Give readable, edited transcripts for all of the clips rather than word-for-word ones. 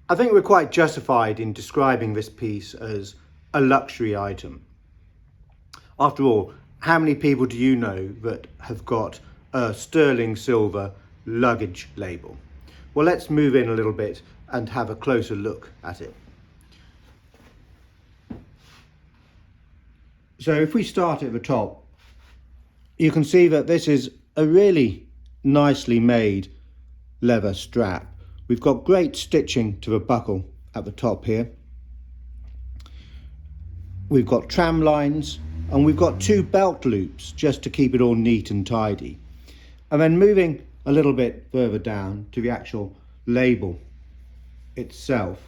I think we're quite justified in describing this piece as a luxury item. After all, how many people do you know that have got a sterling silver luggage label? Well, let's move in a little bit and have a closer look at it. So if we start at the top, you can see that this is a really nicely made leather strap. We've got great stitching to the buckle at the top here. We've got tram lines and we've got two belt loops just to keep it all neat and tidy. And then moving a little bit further down to the actual label itself,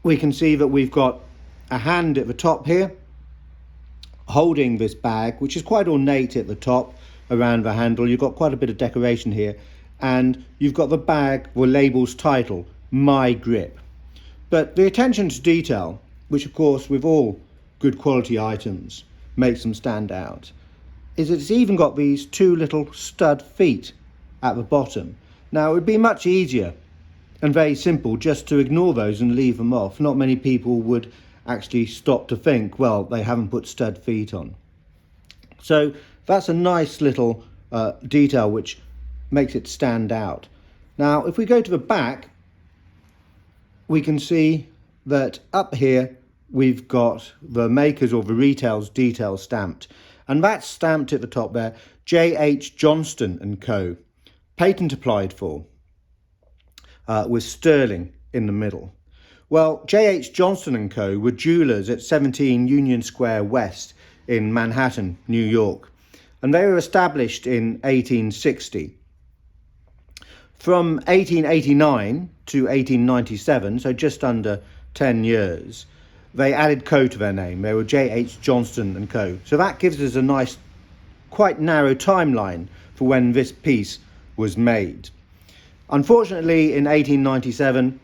we can see that we've got a hand at the top here holding this bag, which is quite ornate at the top around the handle. You've got quite a bit of decoration here, and you've got the bag, the label's title, My Grip. But the attention to detail, which of course with all good quality items makes them stand out, is it's even got these two little stud feet at the bottom. Now it would be much easier and very simple just to ignore those and leave them off. Not many people would actually stop to think, well, they haven't put stud feet on. So that's a nice little detail which makes it stand out. Now if we go to the back, we can see that up here we've got the maker's or the retail's detail stamped, and that's stamped at the top there, J.H. Johnston and Co. Patent applied for, with sterling in the middle. Well, J.H. Johnston and Co. were jewellers at 17 Union Square West in Manhattan, New York, and they were established in 1860. From 1889 to 1897, so just under 10 years, they added Co. to their name. They were J.H. Johnston and Co. So that gives us a nice, quite narrow timeline for when this piece was made. Unfortunately, in 1897,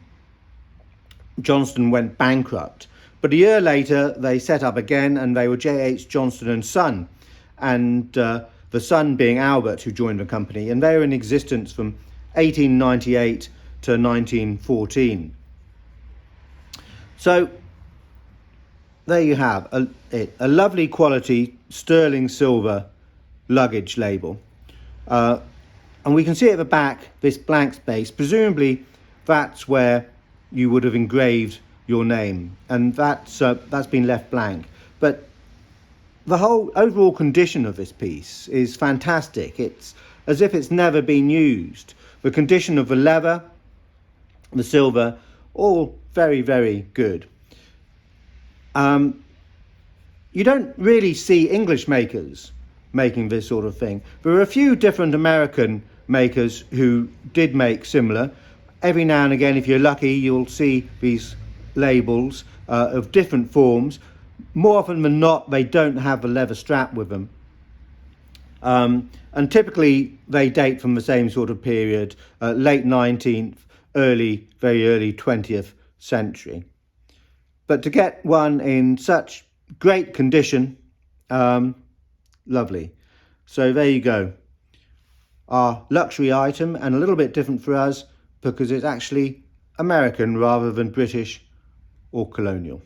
Johnston went bankrupt, but a year later they set up again, and they were J.H. Johnston and Son, and the son being Albert, who joined the company, and they were in existence from 1898 to 1914. So there you have a lovely quality sterling silver luggage label, and we can see at the back this blank space. Presumably that's where you would have engraved your name, and that's been left blank. But the whole overall condition of this piece is fantastic. It's as if it's never been used. The condition of the leather, the silver, all very, very good. You don't really see English makers making this sort of thing. There are a few different American makers who did make similar. Every now and again, if you're lucky, you'll see these labels of different forms. More often than not, they don't have the leather strap with them. And typically they date from the same sort of period, late 19th, very early 20th century. But to get one in such great condition, lovely. So there you go. Our luxury item, and a little bit different for us because it's actually American rather than British or colonial.